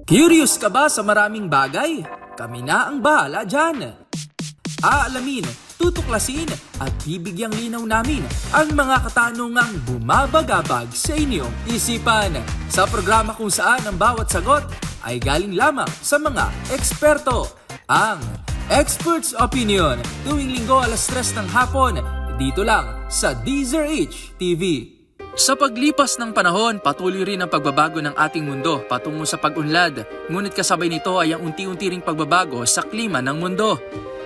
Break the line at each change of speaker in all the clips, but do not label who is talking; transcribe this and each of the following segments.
Curious ka ba sa maraming bagay? Kami na ang bahala dyan. Aalamin, tutuklasin at bibigyang linaw namin ang mga katanungang bumabagabag sa inyong isipan. Sa programa kung saan ang bawat sagot ay galing lamang sa mga eksperto. Ang Expert's Opinion, tuwing linggo alas 3 ng hapon, dito lang sa DZRH TV. Sa paglipas ng panahon, patuloy rin ang pagbabago ng ating mundo patungo sa pag-unlad. Ngunit kasabay nito ay ang unti-unti ring pagbabago sa klima ng mundo.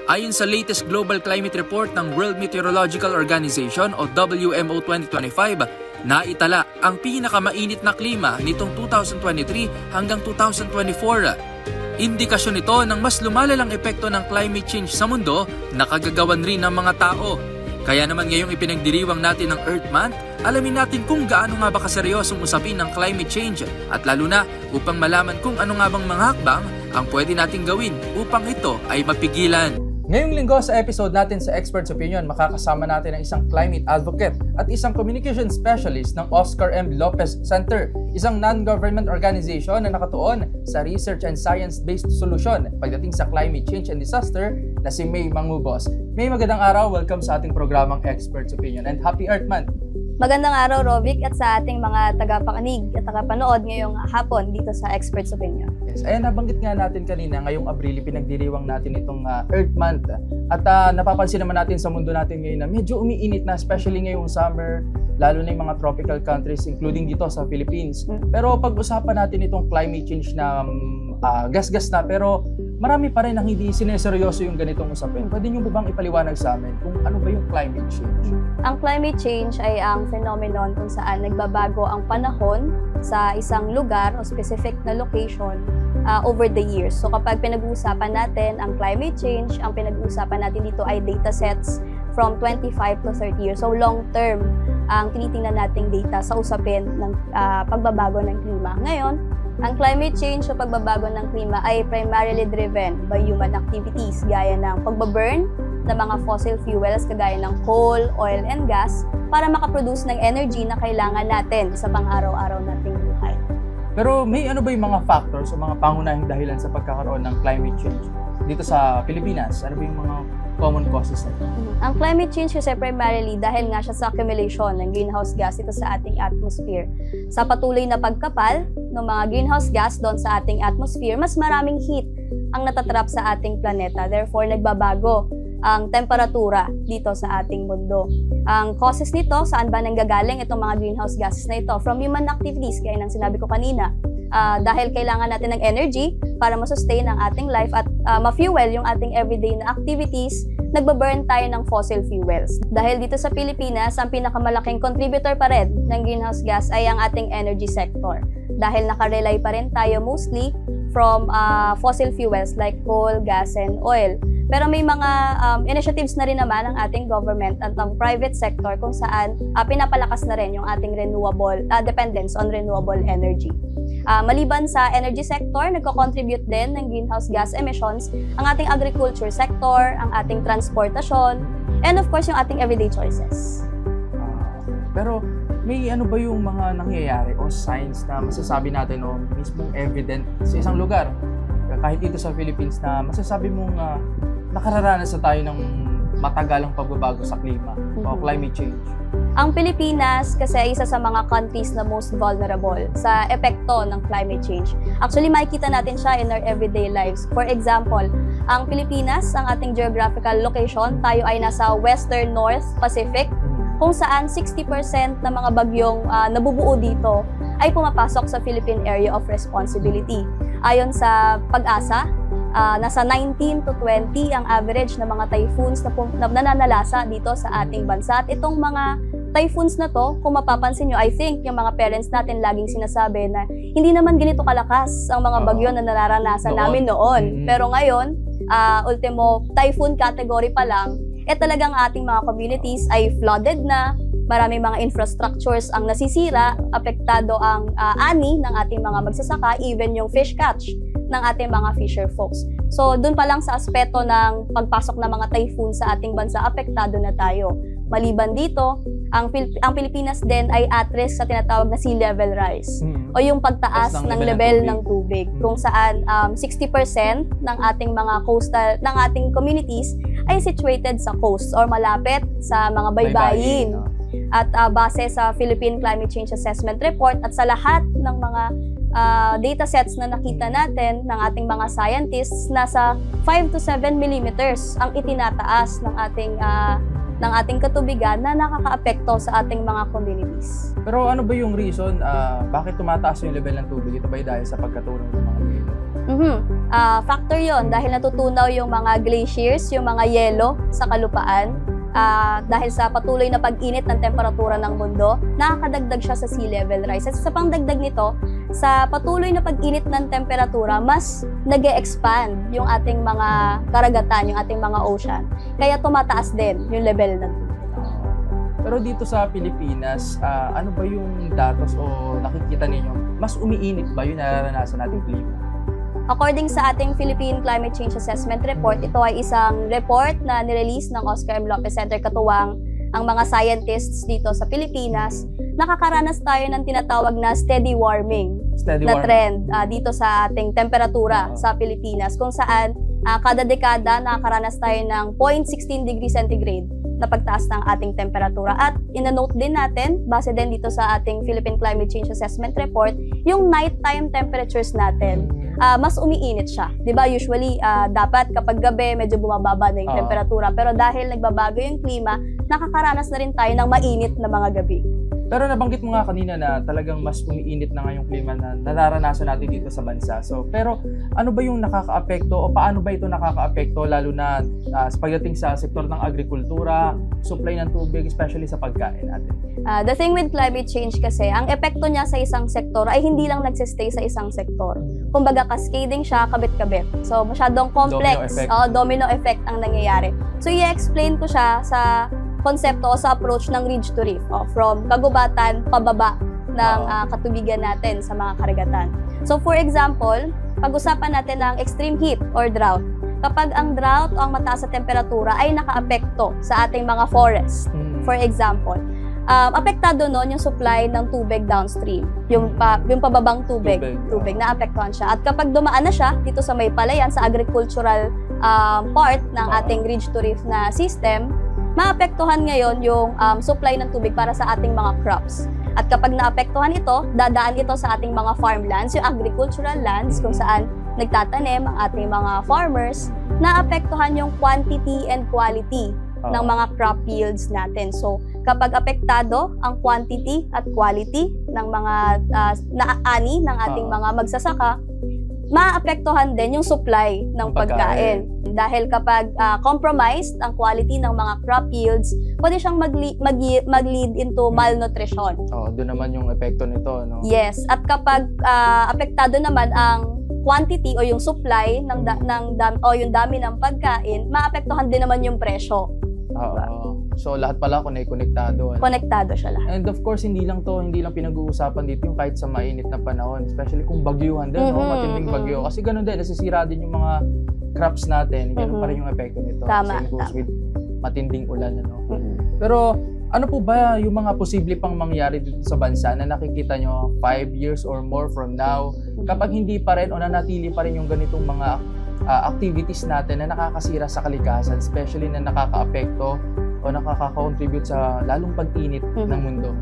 Ayon sa latest Global Climate Report ng World Meteorological Organization o WMO 2025, naitala ang pinakamainit na klima nitong 2023 hanggang 2024. Indikasyon ito ng mas lumalalang epekto ng climate change sa mundo na kagagawan rin ng mga tao. Kaya naman ngayong ipinagdiriwang natin ng Earth Month, alamin natin kung gaano nga ba kaseryosong usapin ng climate change at lalo na upang malaman kung ano nga bang mga hakbang ang pwede nating gawin upang ito ay mapigilan. Ngayong linggo sa episode natin sa Expert's Opinion, makakasama natin ang isang climate advocate at isang communication specialist ng Oscar M. Lopez Center, isang non-government organization na nakatuon sa research and science-based solution pagdating sa climate change and disaster na si May Mangubos. May, magandang araw, welcome sa ating programang Expert's Opinion and Happy Earth Month!
Magandang araw, Rovic, at sa ating mga tagapakinig at tagapanood ngayong hapon dito sa Expert's Opinion.
Yes, ayan, nabanggit nga natin kanina, ngayong Abril, pinagdiriwang natin itong Earth Month. At napapansin naman natin sa mundo natin ngayon na medyo umiinit na, especially ngayong summer, lalo na yung mga tropical countries, including dito sa Philippines. Pero pag-usapan natin itong climate change na gas-gas na, pero marami pa rin ang hindi sineseryoso yung ganitong usapin. Pwede nyo ba bang ipaliwanag sa amin kung ano ba yung climate change?
Ang climate change ay ang phenomenon kung saan nagbabago ang panahon sa isang lugar o specific na location over the years. So kapag pinag-uusapan natin ang climate change, ang pinag-uusapan natin dito ay data sets from 25 to 30 years. So long term ang tinitingnan nating data sa usapin ng pagbabago ng klima. Ngayon, ang climate change o pagbabago ng klima ay primarily driven by human activities gaya ng pagbaburn ng mga fossil fuels kagaya ng coal, oil, and gas para makaproduce ng energy na kailangan natin sa pang-araw-araw nating buhay.
Pero may ano ba yung mga factors o mga pangunahing dahilan sa pagkakaroon ng climate change dito sa Pilipinas? Ano ba yung mga common causes nito?
Ang climate change kasi primarily dahil nga siya sa accumulation ng greenhouse gas dito sa ating atmosphere. Sa patuloy na pagkapal ng mga greenhouse gas doon sa ating atmosphere, mas maraming heat ang natatrap sa ating planeta. Therefore, nagbabago ang temperatura dito sa ating mundo. Ang causes nito, saan ba nanggagaling itong mga greenhouse gases na ito? From human activities, gaya ng sinabi ko kanina. Dahil kailangan natin ng energy para masustain ang ating life at ma-fuel yung ating everyday na activities, nagbaburn tayo ng fossil fuels. Dahil dito sa Pilipinas, ang pinakamalaking contributor pa rin ng greenhouse gas ay ang ating energy sector. Dahil nakarely pa rin tayo mostly from fossil fuels like coal, gas, and oil. Pero may mga initiatives na rin naman ng ating government at ng private sector kung saan pinapalakas na rin yung ating renewable dependence on renewable energy. Maliban sa energy sector, nagko-contribute din ng greenhouse gas emissions ang ating agriculture sector, ang ating transportasyon, and of course yung ating everyday choices.
Pero may ano ba yung mga nangyayari o signs na masasabi natin o mismong evident sa isang lugar, kahit dito sa Philippines, na masasabi mong nakararanas na tayo ng matagalang pagbabago sa klima o climate change?
Ang Pilipinas kasi ay isa sa mga countries na most vulnerable sa epekto ng climate change. Actually, makikita natin siya in our everyday lives. For example, ang Pilipinas, ang ating geographical location, tayo ay nasa Western North Pacific, kung saan 60% ng mga bagyong nabubuo dito ay pumapasok sa Philippine Area of Responsibility. Ayon sa Pag-asa, nasa 19 to 20 ang average ng mga typhoons na nananalasa dito sa ating bansa. At itong mga typhoons na to, kung mapapansin nyo, I think yung mga parents natin laging sinasabi na hindi naman ganito kalakas ang mga bagyo na nararanasan namin noon. Pero ngayon, ultimo typhoon category pa lang, talagang ating mga communities ay flooded na, maraming mga infrastructures ang nasisira, apektado ang ani ng ating mga magsasaka, even yung fish catch ng ating mga fisher folks. So, dun pa lang sa aspeto ng pagpasok ng mga typhoon sa ating bansa, apektado na tayo. Maliban dito, ang Pilipinas din ay at risk sa tinatawag na sea level rise o yung pagtaas
Taas ng
ng
level
level ng tubig kung saan 60% ng ating mga coastal ng ating communities ay situated sa coast or malapit sa mga baybayin.
no?
At base sa Philippine Climate Change Assessment Report at sa lahat ng mga datasets na nakita natin ng ating mga scientists, nasa 5 to 7 millimeters ang itinataas ng ating katubigan na nakakaapekto sa ating mga communities.
Pero ano ba yung reason bakit tumataas yung level ng tubig? Ito ba dahil sa pagkatunaw ng mga yelo?
Factor yon dahil natutunaw yung mga glaciers, yung mga yelo sa kalupaan. Dahil sa patuloy na pag-init ng temperatura ng mundo, nakakadagdag siya sa sea level rise. At sa pangdagdag nito, sa patuloy na pag-init ng temperatura, mas nag-e-expand yung ating mga karagatan, yung ating mga ocean. Kaya tumataas din yung level ng tubig.
Pero dito sa Pilipinas, ano ba yung datos o nakikita ninyo? Mas umiinit ba yung nararanasan nating klima?
According sa ating Philippine Climate Change Assessment Report, ito ay isang report na nirelease ng Oscar M. Lopez Center katuwang ang mga scientists dito sa Pilipinas. Nakakaranas tayo ng tinatawag na steady warming na trend dito sa ating temperatura sa Pilipinas, kung saan kada dekada nakakaranas tayo ng 0.16 degree centigrade na pagtaas ng ating temperatura. At ina-note din natin, base din dito sa ating Philippine Climate Change Assessment Report, yung nighttime temperatures natin, mas umiinit siya. 'Di ba? Usually, dapat kapag gabi, medyo bumababa na yung temperatura. Pero dahil nagbabago yung klima, nakakaranas na rin tayo ng mainit na mga gabi.
Pero nabanggit mo nga kanina na talagang mas umiinit na nga yung klima na nararanasan natin dito sa bansa. So, pero ano ba yung nakakaapekto o paano ba ito nakakaapekto lalo na sa pagdating sa sektor ng agrikultura, supply ng tubig, especially sa pagkain natin?
The thing with climate change kasi, ang epekto niya sa isang sektor ay hindi lang nagsistay sa isang sektor. Kumbaga, cascading siya, kabit-kabit. So, masyadong complex. Domino effect ang nangyayari. So, i-explain ko siya sa konsepto o sa approach ng ridge to reef, from kagubatan pababa ng katubigan natin sa mga karagatan. So for example, pag-usapan natin ang extreme heat or drought. Kapag ang drought o ang mataas sa temperatura ay nakaapekto sa ating mga forest, for example, apektado nun yung supply ng tubig downstream, yung pababang tubig naapektuhan siya. At kapag dumaan na siya dito sa may palayan, sa agricultural part ng ating ridge to reef na system, maapektuhan ngayon yung supply ng tubig para sa ating mga crops. At kapag naapektuhan ito, dadaan ito sa ating mga farmlands, yung agricultural lands kung saan nagtatanim ang ating mga farmers, naapektuhan yung quantity and quality ng mga crop yields natin. So, kapag apektado ang quantity at quality ng mga ani ng ating mga magsasaka, maapektuhan din yung supply ng pagkain. Dahil kapag compromised ang quality ng mga crop yields, pwede siyang mag-lead into malnutrition.
Doon naman yung epekto nito, no?
Yes. At kapag apektado naman ang quantity o yung supply yung dami ng pagkain, maapektuhan din naman yung presyo. So lahat pala konektado. Konektado siya lahat.
And of course, hindi lang pinag-uusapan dito yung kahit sa mainit na panahon, especially kung bagyuhan din, matinding bagyo. Kasi ganun din, nasisira din yung mga crops natin. Ganun pa rin yung epekto nito.
Tama.
Same goes with matinding ulan, ano? Pero ano po ba yung mga posible pang mangyari dito sa bansa na nakikita nyo 5 years or more from now kapag hindi pa rin o nanatili pa rin yung ganitong mga activities natin na nakakasira sa kalikasan, especially na nakakaapekto o nakaka-contribute sa lalong pag-init ng mundo?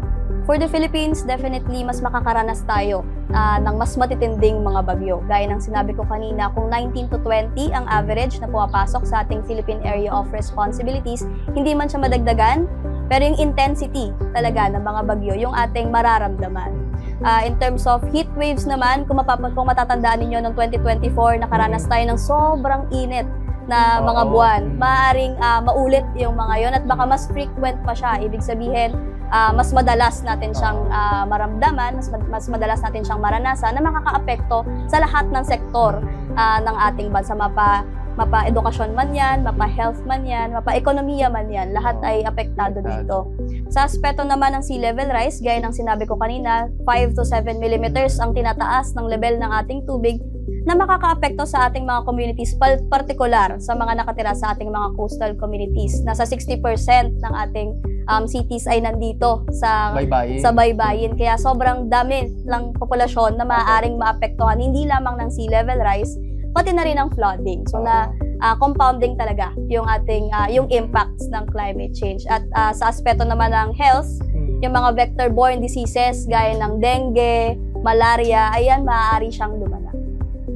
For the Philippines, definitely mas makakaranas tayo ng mas matitinding mga bagyo. Gaya ng sinabi ko kanina, kung 19 to 20 ang average na pumapasok sa ating Philippine Area of Responsibilities, hindi man siya madagdagan, pero yung intensity talaga ng mga bagyo, yung ating mararamdaman. In terms of heat waves naman, kung matatandaan ninyo ng 2024, nakaranas tayo ng sobrang init na mga buwan. Maaaring maulit yung mga yon at baka mas frequent pa siya. Ibig sabihin, mas madalas natin siyang maramdaman, mas madalas natin siyang maranasan na makakaapekto sa lahat ng sektor ng ating bansa. Mapa-edukasyon man yan, mapa-health man yan, mapa-ekonomiya man yan, lahat ay apektado dito. Sa aspeto naman ng sea level rise, gaya ng sinabi ko kanina, 5 to 7 millimeters ang tinataas ng level ng ating tubig na makakaapekto sa ating mga communities, partikular sa mga nakatira sa ating mga coastal communities. Nasa 60% ng ating cities ay nandito sa
Baybayin.
baybayin. Kaya sobrang dami ng populasyon na maaaring maapektuhan hindi lamang ng sea level rise, pati na rin ng flooding. So compounding talaga yung ating yung impacts ng climate change. At sa aspeto naman ng health, yung mga vector-borne diseases gaya ng dengue, malaria, ayan, maaari siyang lumala.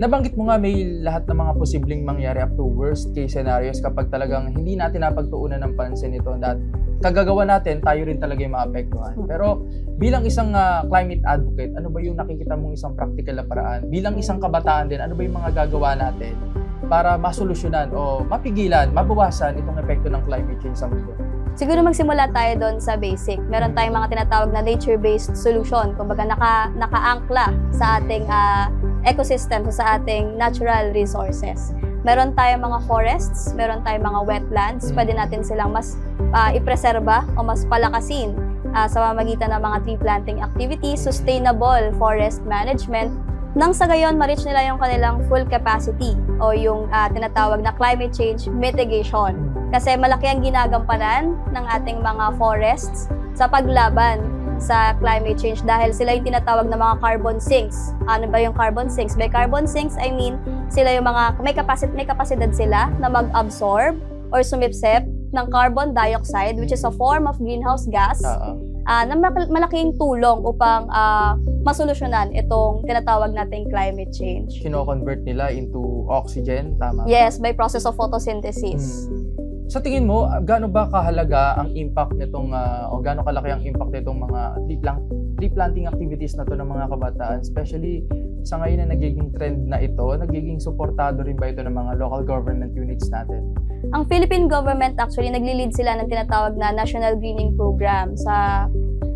Nabanggit mo nga may lahat ng mga posibleng mangyari up to worst case scenarios kapag talagang hindi natin napagtuunan ng pansin ito at kagagawa natin, tayo rin talaga yung maapektuhan. Pero bilang isang climate advocate, ano ba yung nakikita mong isang practical na paraan? Bilang isang kabataan din, ano ba yung mga gagawa natin para masolusyonan o mapigilan, mabawasan itong epekto ng climate change sa mundo?
Siguro magsimula tayo doon sa basic. Meron tayong mga tinatawag na nature-based solution. Kumbaga nakaangkla sa ating ecosystem, sa ating natural resources. Meron tayong mga forests, meron tayong mga wetlands. Pwede natin silang mas ipreserba o mas palakasin sa pamamagitan ng mga tree planting activities, sustainable forest management, nang sa gayon ma-reach nila yung kanilang full capacity o yung tinatawag na climate change mitigation. Kasi malaki ang ginagampanan ng ating mga forests sa paglaban sa climate change dahil sila yung tinatawag na mga carbon sinks. Ano ba yung carbon sinks? By carbon sinks, I mean, sila yung mga may kapasidad sila na mag-absorb or sumipsip ng carbon dioxide, which is a form of greenhouse gas, na malaking tulong upang masolusyonan itong tinatawag nating climate change.
Kino-convert nila into oxygen, tama?
Yes, by process of photosynthesis.
Sa tingin mo, gaano ba kahalaga ang impact nitong o gaano kalaki ang impact nitong mga tree planting activities na to ng mga kabataan, especially sa ngayon na nagiging trend na ito, nagiging suportado rin ba ito ng mga local government units natin?
Ang Philippine government actually nagli-lead sila ng tinatawag na National Greening Program sa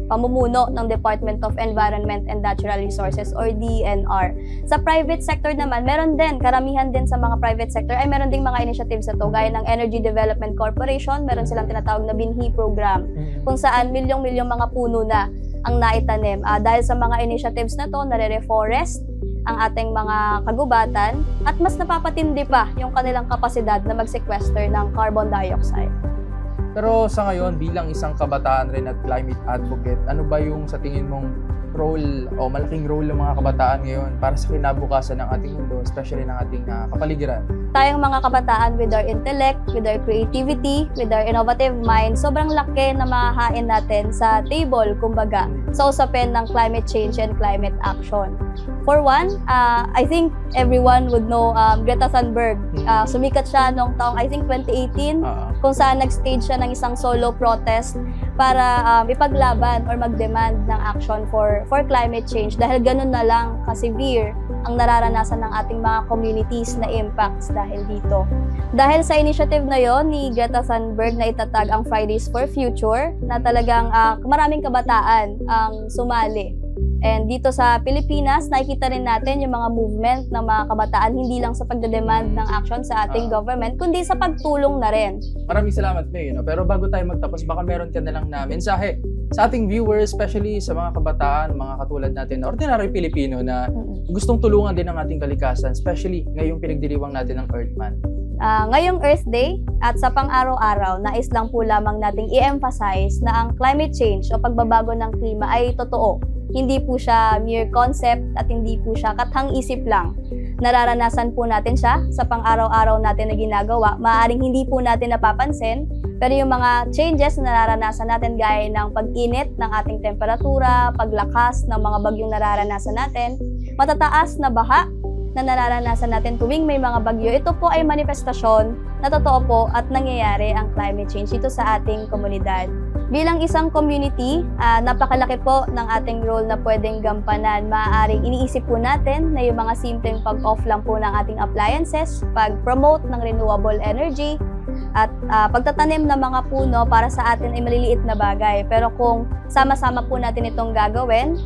pamumuno ng Department of Environment and Natural Resources or DENR. Sa private sector naman, meron din, karamihan din sa mga private sector ay meron ding mga initiatives na to, gaya ng Energy Development Corporation, meron silang tinatawag na BINHI program, kung saan milyong-milyong mga puno na ang naitanim. Dahil sa mga initiatives na to, nare-reforest ang ating mga kagubatan at mas napapatindi pa yung kanilang kapasidad na mag-sequester ng carbon dioxide.
Pero sa ngayon, bilang isang kabataan rin at climate advocate, ano ba yung sa tingin mong role o malaking role ng mga kabataan ngayon para sa kinabukasan ng ating mundo, especially ng ating kapaligiran?
Tayong mga kabataan with our intellect, with our creativity, with our innovative mind, sobrang laki na mahahain natin sa table, kumbaga, sa usapin ng climate change and climate action. For one, I think everyone would know Greta Thunberg. Sumikat siya noong taong, I think, 2018, kung saan nag-stage siya ng isang solo protest para ipaglaban or mag-demand ng action for climate change dahil ganun na lang ka-severe ang nararanasan ng ating mga communities na impacts dahil dito. Dahil sa initiative na yon ni Greta Thunberg na itatag ang Fridays for Future na talagang maraming kabataan ang sumali. And dito sa Pilipinas, nakikita rin natin yung mga movement ng mga kabataan hindi lang sa pagdedemand ng action sa ating government, kundi sa pagtulong na rin.
Maraming salamat, May. Pero bago tayo magtapos, baka meron ka na lang na mensahe sa ating viewers, especially sa mga kabataan, mga katulad natin na ordinary Pilipino na gustong tulungan din ang ating kalikasan, especially ngayong pinagdiriwang natin ng Earth Month.
Ngayong Earth Day at sa pang-araw-araw, nais lang po lamang nating i-emphasize na ang climate change o pagbabago ng klima ay totoo. Hindi po siya mere concept at hindi po siya kathang-isip lang. Nararanasan po natin siya sa pang-araw-araw natin na ginagawa. Maaaring hindi po natin napapansin, pero yung mga changes na nararanasan natin gaya ng pag-init ng ating temperatura, paglakas ng mga bagyong nararanasan natin, matataas na baha na nararanasan natin tuwing may mga bagyo, ito po ay manifestasyon na totoo po at nangyayari ang climate change dito sa ating komunidad. Bilang isang community, napakalaki po ng ating role na pwedeng gampanan. Maaaring iniisip po natin na yung mga simpleng pag-off lang po ng ating appliances, pag-promote ng renewable energy, at pagtatanim ng mga puno para sa atin ay maliliit na bagay. Pero kung sama-sama po natin itong gagawin,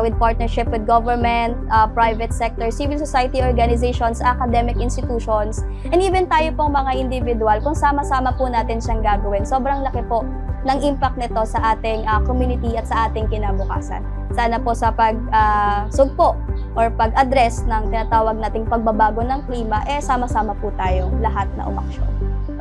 with partnership with government, private sector, civil society organizations, academic institutions, and even tayo pong mga individual, kung sama-sama po natin siyang gagawin, sobrang laki po ng impact nito sa ating community at sa ating kinabukasan. Sana po sa pagsugpo or pag-address ng tinatawag nating pagbabago ng klima, sama-sama po tayong lahat na umaksyon.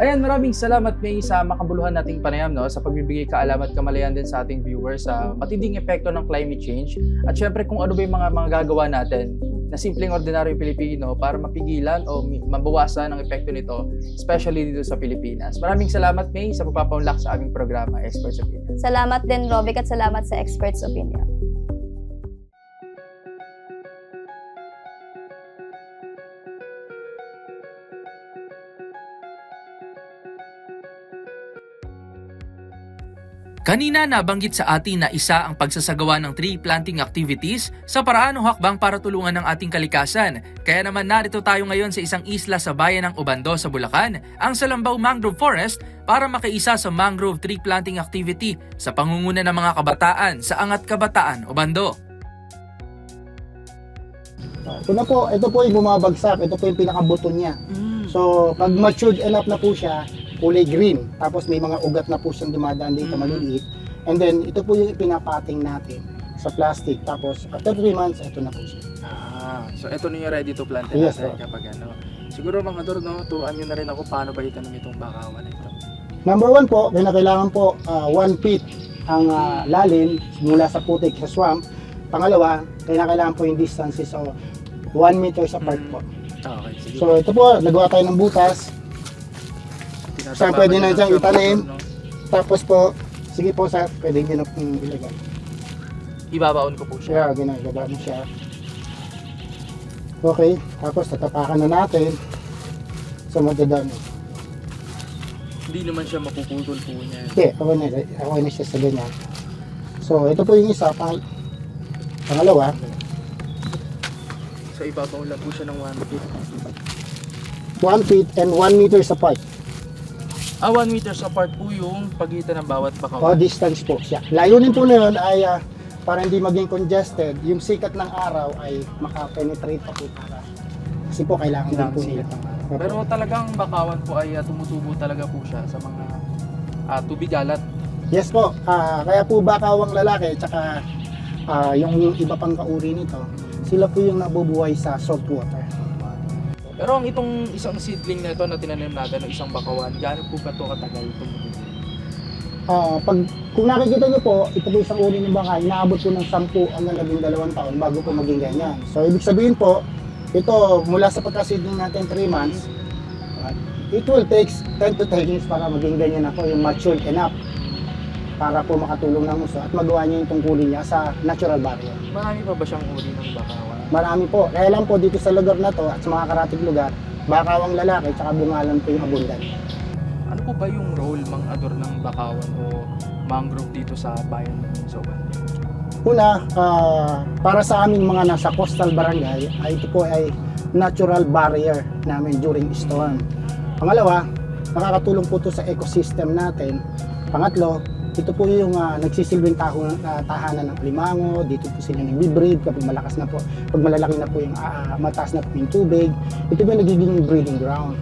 Ayan, maraming salamat May sa makabuluhan nating panayam, no, sa pagbibigay kaalaman at kamalayan din sa ating viewers sa matinding epekto ng climate change at syempre kung ano ba yung mga gagawa natin na simpleng ordinaryong Pilipino para mapigilan o mabawasan ang epekto nito, especially dito sa Pilipinas. Maraming salamat May sa pagpapaunlak sa aming programa, Experts Opinion.
Salamat din, Rovic, at salamat sa Experts Opinion.
Kanina nabanggit sa atin na isa ang pagsasagawa ng tree planting activities sa paraan o hakbang para tulungan ng ating kalikasan. Kaya naman narito tayo ngayon sa isang isla sa bayan ng Obando sa Bulacan, ang Salambao Mangrove Forest, para makiisa sa mangrove tree planting activity sa pangunguna ng mga kabataan sa Angat Kabataan, Obando.
Ito po yung bumabagsak, ito po yung pinakabuto niya. So, pag matured enough na po siya, kulay green. Tapos may mga ugat na po siyang dumadaan dito, maliliit. And then, ito po yung ipinapating natin sa plastic. Tapos, after 3 months, ito na po siya.
So ito na yung ready to plant
Yes,
natin
sir.
kapag ano. Siguro mga Dor, no, turuan nyo na rin ako paano ba itanim itong bakawan na ito.
Number 1 po, kailangan po 1 feet ang lalim mula sa putik sa swamp. Pangalawa, kailangan po yung distances o 1 meters apart po.
Okay, sige.
So, ito po, nagawa tayo ng butas. Saan pwede na siyang itanim? Tapos po, sige po sa pwede nyo na pong ilagay.
Ibabaon ko po siya.
Kaya ginagawa mo siya. Okay, tapos tatapakan na natin sa madadami.
Hindi naman siya mapuputol po niya.
Okay, okay na siya sa ganyan. So, ito po yung isa. Pangalawa,
So ibabaon lang po siya ng 1 feet.
1 feet and 1 meters apart.
1 meters apart po yung pagitan ng bawat
O
bakawan.
distance po siya. Layunin po na yun ay para hindi maging congested, yung sikat ng araw ay makapenetrate pa po para. Kasi po kailangan din po nila.
Pero talagang bakawan po ay tumutubo talaga po siya sa mga tubig alat.
Yes po, kaya po bakawang lalaki tsaka yung iba pang kauri nito, sila po yung nabubuhay sa salt water.
Pero ang itong isang seedling na ito na tinanim natin, ng isang bakawan, gaano po ba ito katagal tumutubo?
Kung nakikita nyo po, ito po isang uri ng baka, inaabot po ng 10 hanggang 12 taon bago po maging ganyan. So, ibig sabihin po, ito mula sa pagka-seedling natin 3 months, it will take 10 to 10 years para maging ganyan na po, yung matured enough para po makatulong ng uso at magawa niya yung tungkulin niya sa natural barrier.
Marami pa ba siyang uri ng bakawan?
Marami po. Kaya lang po dito sa lugar na to at sa mga karatig lugar, bakawang lalaki at bungalan po yung abundant.
Ano po ba yung role mang ador ng bakawan o mangrove dito sa bayan ng Soban?
Una, para sa aming mga nasa coastal barangay, ito po ay natural barrier namin during storm. Pangalawa, nakakatulong po ito sa ecosystem natin. Pangatlo, ito po yung nagsisilbing tahanan ng alimango. Dito po sila nagbe-breed kapag malakas na po, pag malalaki na po yung mataas na po yung tubig. Ito po yung nagiging breeding ground.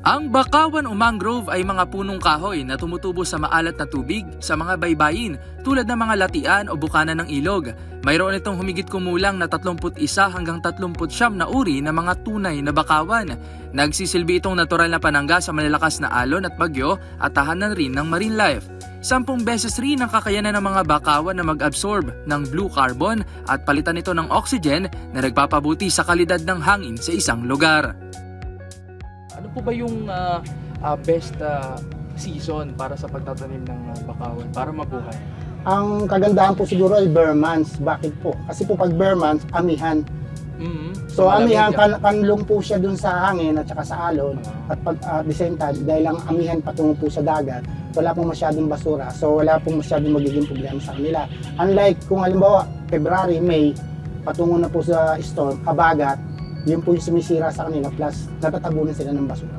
Ang bakawan o mangrove ay mga punong kahoy na tumutubo sa maalat na tubig sa mga baybayin tulad ng mga latian o bukana ng ilog. Mayroon itong humigit kumulang na 31 hanggang 39 na uri ng mga tunay na bakawan. Nagsisilbi itong natural na panangga sa malalakas na alon at bagyo at tahanan rin ng marine life. 10 beses rin ang kakayanan ng mga bakawan na mag-absorb ng blue carbon at palitan ito ng oxygen na nagpapabuti sa kalidad ng hangin sa isang lugar.
Ano po ba yung best season para sa pagtatanim ng bakawan para mabuhay?
Ang kagandahan po siguro ay bare months. Bakit po? Kasi po pag bare months, amihan. So amihan, kanlong po siya dun sa hangin at saka sa alon. At pag at the same time, dahil ang amihan patungo po sa dagat, wala pong masyadong basura. So wala pong masyadong magiging problema sa kanila. Unlike kung halimbawa, February, May, patungo na po sa storm, habagat, yun po yung sumisira sa kanila plus natatabunan sila ng basura.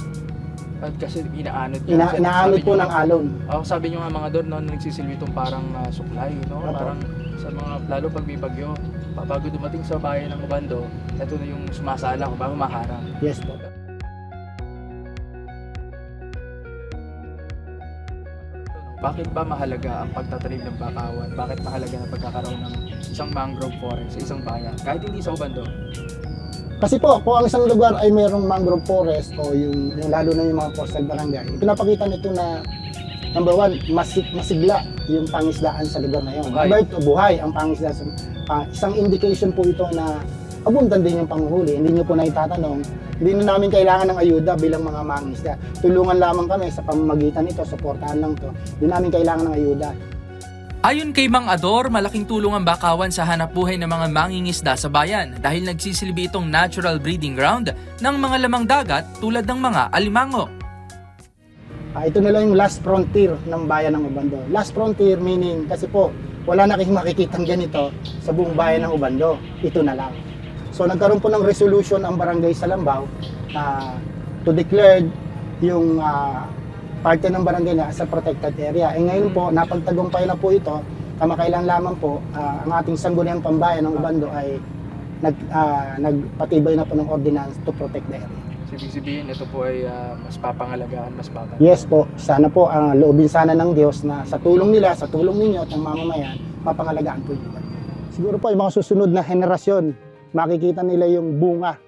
At kasi inaanod
Inaanod po ng alon.
Sabi nyo nga mga doon, no, nagsisilbi itong parang suklay, no?
Opo.
Parang sa mga, lalo pag may bagyo, bago dumating sa bayan ng Obando, ito na yung sumasala kung bago maharang.
Yes po.
Bakit ba mahalaga ang pagtatanim ng bakawan? Bakit mahalaga ang pagkakaroon ng isang mangrove forest sa isang bayan? Kahit hindi sa Obando.
Kasi po, kung ang isang lugar ay mayroong mangrove forest o yung lalo na yung mga coastal barangay, pinapakita nito na number one, masigla yung pangisdaan sa lugar na yun.
Buhay.
Number two, buhay ang pangisdaan. Isang indication po ito na abundan din yung panguhuli. Hindi nyo po na itatanong, hindi na namin kailangan ng ayuda bilang mga mangisda. Tulungan lamang kami sa pamamagitan nito, suportahan lang to. Hindi namin kailangan ng ayuda.
Ayon kay Mang Ador, malaking tulong ang bakawan sa hanapbuhay ng mga mangingisda sa bayan dahil nagsisilbi itong natural breeding ground ng mga lamang dagat tulad ng mga alimango.
Ito na lang yung last frontier ng bayan ng Ubando. Last frontier meaning kasi po wala na kayong makikitang ganito sa buong bayan ng Ubando. Ito na lang. So nagkaroon po ng resolution ang barangay Salambao to declare yung parte ng barangay na as a protected area. Ngayon po, napagtagumpay na po ito. Kamakailan lamang po, ang ating sangguniang pambayan ng Ubando ay nagpatibay na po ng ordinance to protect the area.
Ibig sabihin, ito po ay mas papangalagaan, mas papansin.
Yes po, sana po ang loobin sana ng Diyos na sa tulong nila, sa tulong ninyo at ng mamamayan, mapangalagaan po ito. Siguro po yung mga susunod na henerasyon, makikita nila yung bunga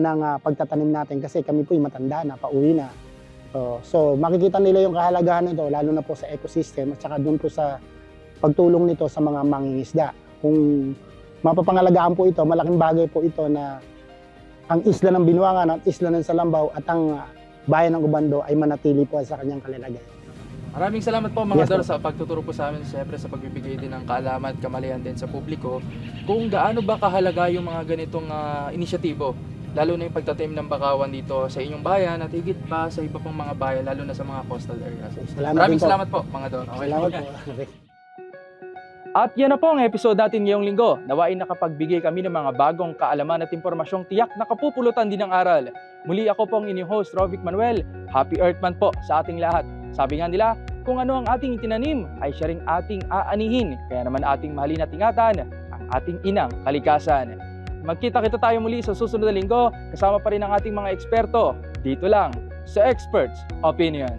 ng pagtatanim natin kasi kami po yung matanda na, pauwi na. So makikita nila yung kahalagahan nito, lalo na po sa ecosystem at saka doon po sa pagtulong nito sa mga mangingisda. Kung mapapangalagaan po ito, malaking bagay po ito na ang isla ng Binuangan at isla ng Salambao at ang bayan ng Ubando ay manatili po sa kanyang kalalagayan.
Maraming salamat po mga
Yes,
Dor
po.
sa pagtuturo po sa amin, siyempre sa pagbibigay din ng kaalaman at kamalayan din sa publiko kung gaano ba kahalaga yung mga ganitong inisyatibo, lalo na yung pagtatanim ng bakawan dito sa inyong bayan at higit pa sa iba pang mga bayan, lalo na sa mga coastal areas. Maraming
Salamat din po.
salamat po mga Dor. Okay.
Salamat po.
At yan na po ang episode natin ngayong linggo. Nawain nakapagbigay kami ng mga bagong kaalaman at impormasyong tiyak na kapupulutan din ng aral. Muli ako po ang inyong host, Rovic Manuel. Happy Earth Month po sa ating lahat. Sabi nga nila, kung ano ang ating itinanim ay siya ring ating aanihin. Kaya naman ating mahalin at ingatan ang ating inang kalikasan. Magkita-kita tayo muli sa susunod na linggo. Kasama pa rin ang ating mga eksperto. Dito lang sa Experts Opinion.